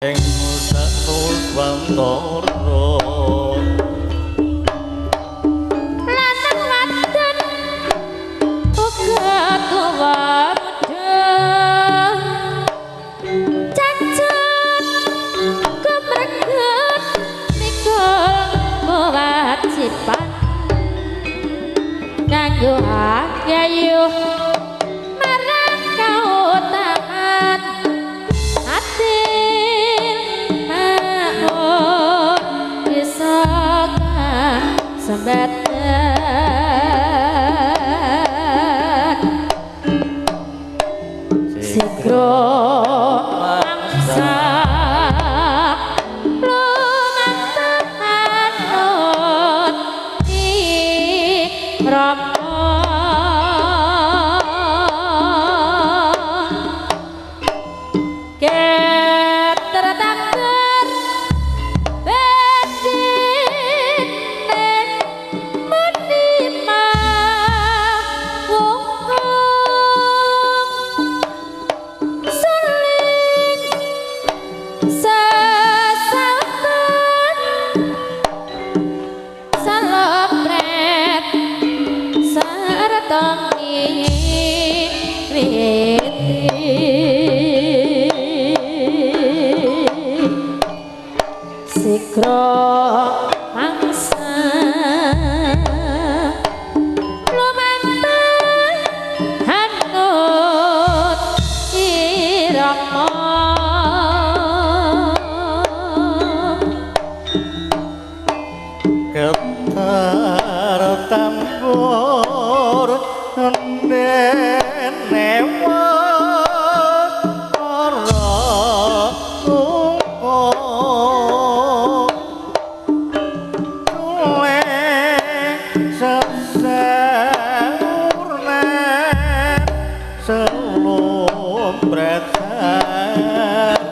ing Nusantara lanang wadon uga tuwa muda cacat kemreget mikul kewajiban kanggo agayuh marang kautaman atil makmur bisa sembatan sigro mangsa lumantar manut irama ketertakdir bedine menima wungkung seling sesauten salopret sarta sikro mangsa lumantar hanut irama ketar tambur nenewa ora selum beredar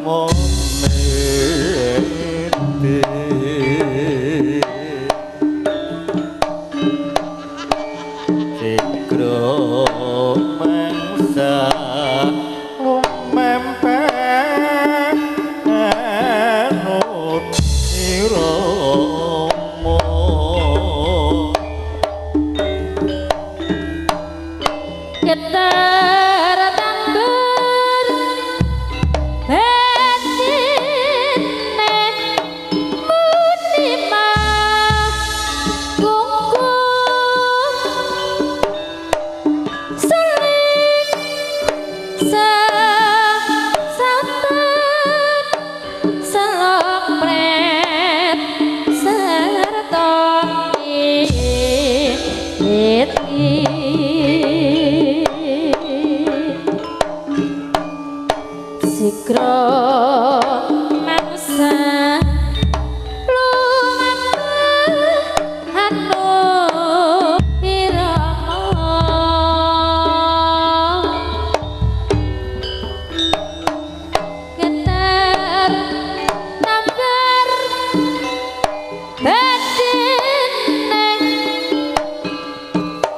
meniti sikro mangsa lumempeh anut irama ketertakdir bedine menima wungkung seling sesauten salopret sarta sikro mangsa lumantar hanut irama keter tambar bedine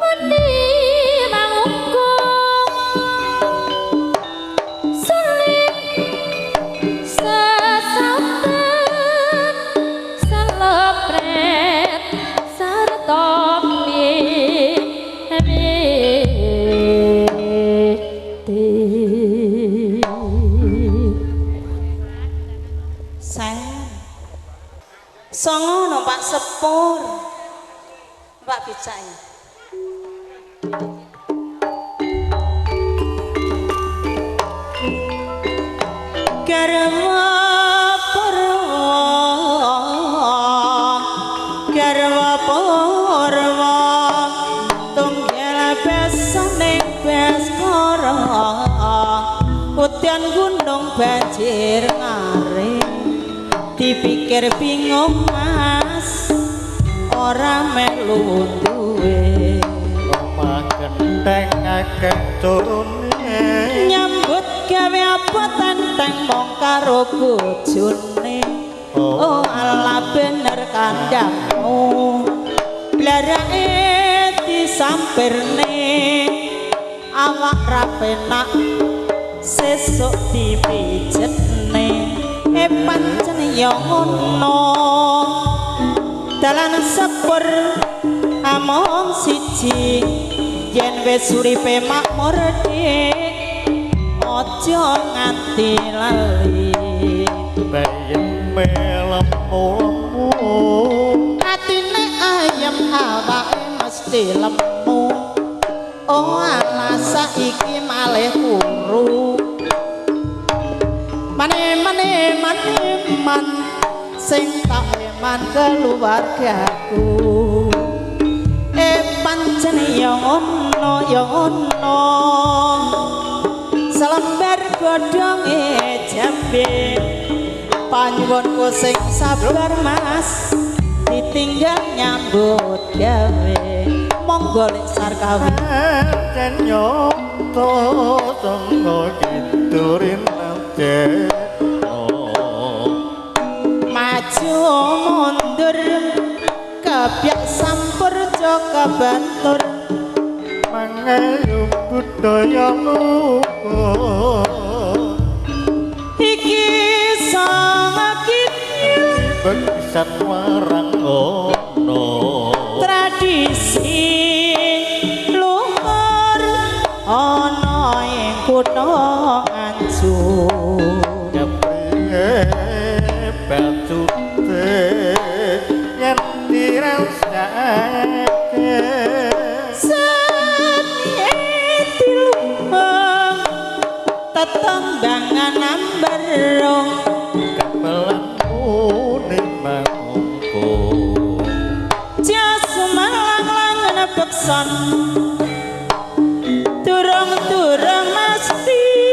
menima wungkung sesauten salopret sarta miti Sayang songo numpak sepur Pak Bicai garwa purwa tunggel besoning beskara udyan gunung banjir ngaring dipikir bingung mas ora melu duwe omah genteng akeh turune nyambut gawe apa tenteng mong karo bojone oh ala bener kandangmu blarake disampirne awak ra penak sesuk dipijetne pancen ya ngono dalan sepur among siji yen wis uripe makmur dik aja nganti lali bayem melemu atine ayem awake mesti lemu oh ala saiki malih kuru man sing tak eman keluargaku pancen ya ngono selembar godhonge jambe panyuwunku sing sabar mas ditinggal nyambut gawe monggo lek sarkawi jan nyoto tonggo kiturin nate maju mundur kabyak sampur jaka bantur mangayu budaya luko iki sangakit begisan warang ono tradisi luhur ana ing kutha Nganjuk batute yen dirasake sati luhung tetembangan ambarong gamelan muni mangko jas malang-langan beksan durung-durung mesti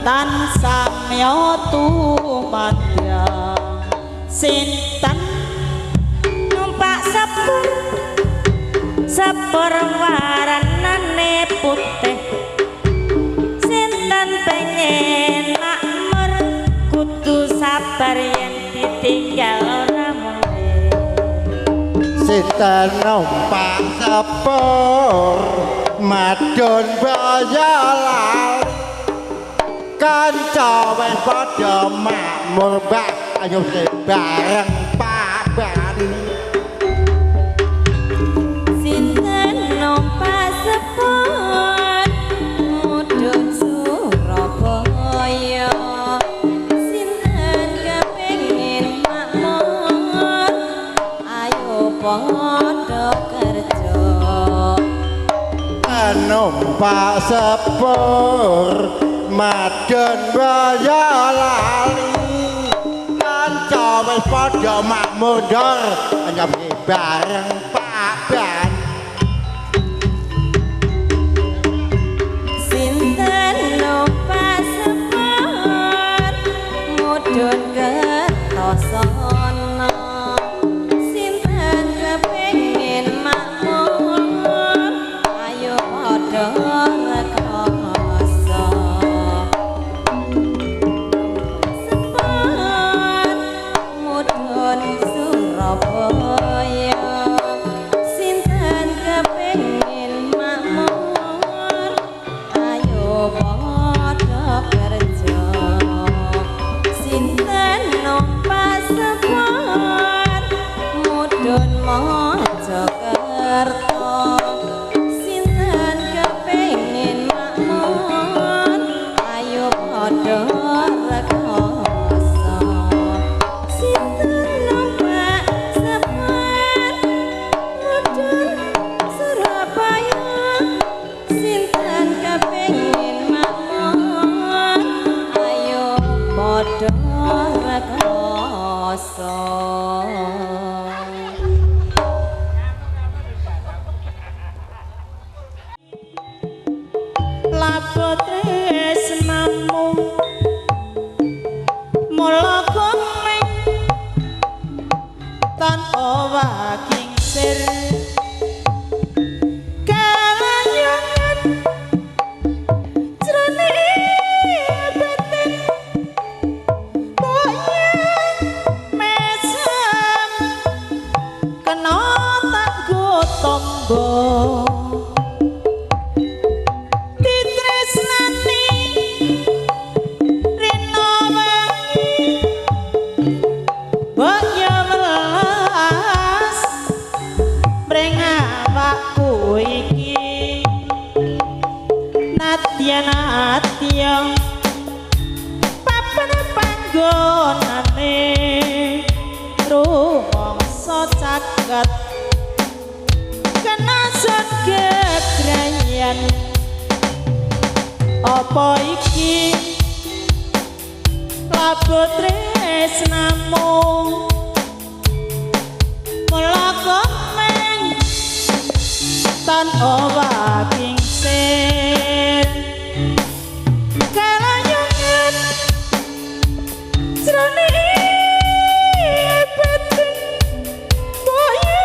tansah tumadya sinten numpak sepur waranane putih sinten pengen makmur kudu sabar yen ditinggal ora mulih sinten numpak sepur madon boyolan kanca wis padha makmur mbak ayo bareng papan sinten numpak sepur mudhun Surabaya sinten kepengin makmur ayo padha kerja numpak sepur madon boyolali kanca wis padha makmur ndor nyobi bareng papan sinten numpak sepur mudhun Kertosana sinten kepengin makmur ayo padha rekoso sepur mudhun Surabaya sinten kepengin makmur ayo padha kerja sinten numpak sepur mudhun Mojokerto sinten kepengin makmur ayo padha rekoso sinten numpak sepur mudhun Surabaya sinten kepengin makmur ayo padha rekoso lapo tresnamu mula komeng tanpa wakingsir kalanyangan jroning batin boyang mesem kena tak go tombo ditresnani yen atya papan panggonane rumangsa caket kena segegrayan apa iki labuh tresnamu mula komeng tan waking sir kalayungan jroning batin boye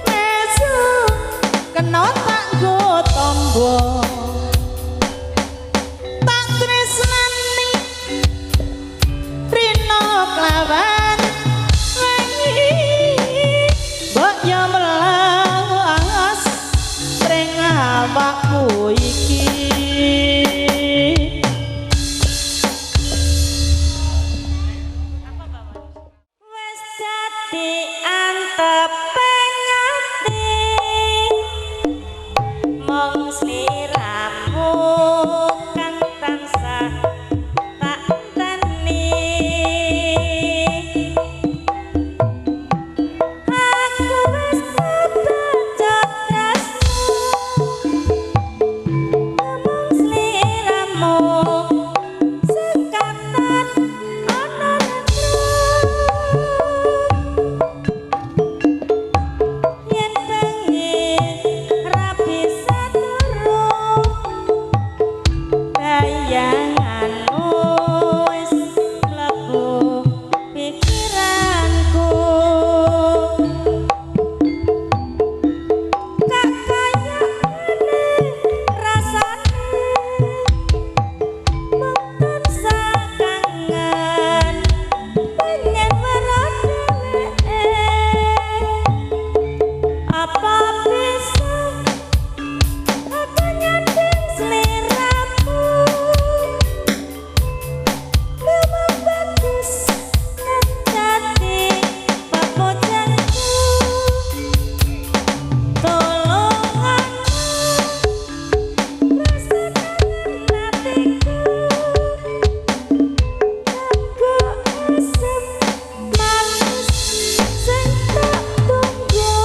mesu kena tak go tombo tak tresnani rino klawan wengi mbok yo melas ring awakmu iki Wes dadi anteping ati mong sliramu kang tansah tak enteni aku wis kebacut tresno mong sliramu sekatan ana yen bengi ra bisa turu bayanganmu wis mlebu pikiranku kak kaya ngene rasane mung tansah kangen pengen weruh dheweke apa bisa aku nyanding sliramu memang bagus ngejati pemujanku tolongan rasa kangen hatiku kanggo asem manis sing tak tunggu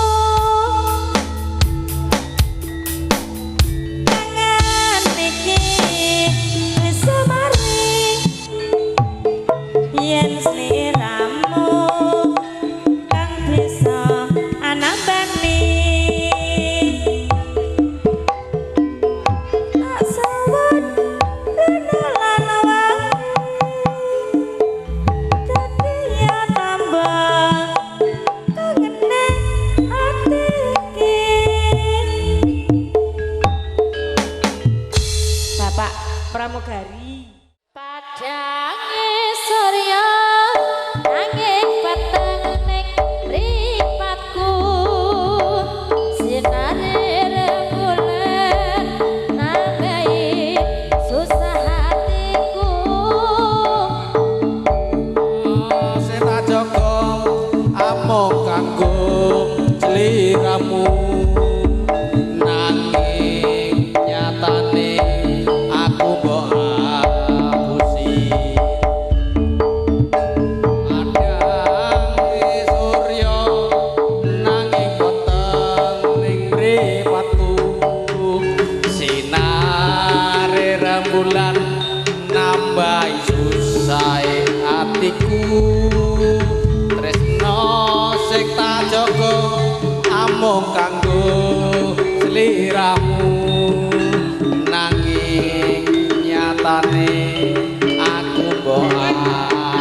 kangen iki wis semari yen sliramu kang bisa anambani tak sawet rina lan wangi dadi ya tambah kangene ati iki Bapak Pramugari padange surya nanging peteng ning mripatku sinare rembulan nambahi susah hatiku Seta Joko amung kanggo sliramu nanging nyatane aku mbok apusi adang surya nanging weteng ning mripatku sinare rembulan nambahi susahe atiku tresno sing tak jaga amung kanggo sliramu nanging nyatane aku mbok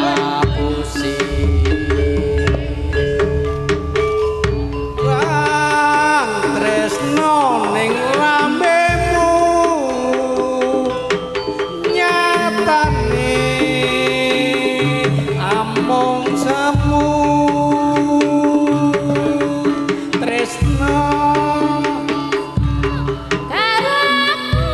apusi Wang tresno ning lambemu nyatane amung semu tresno karo aku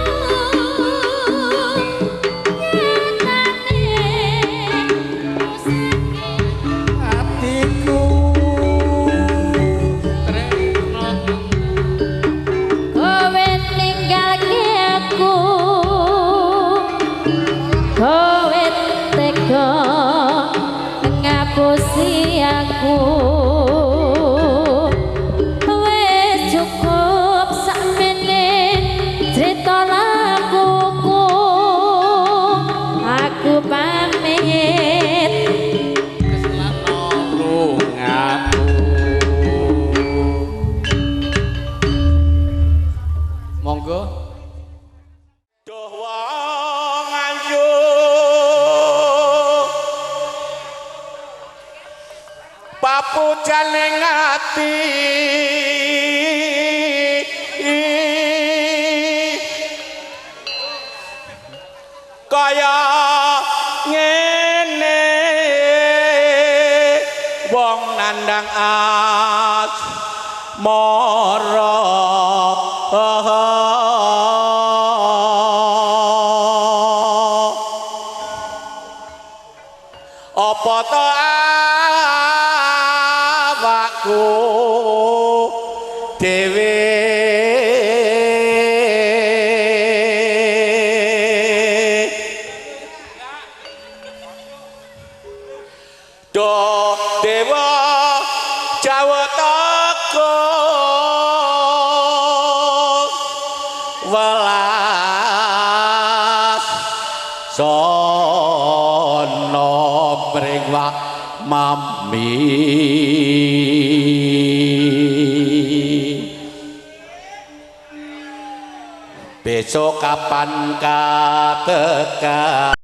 wong ayu papujane ngati kaya ngene wong nandang asmara apa to awakku dhewe do dewa Jawa teko welas sono bringwa mami besok kapan kateka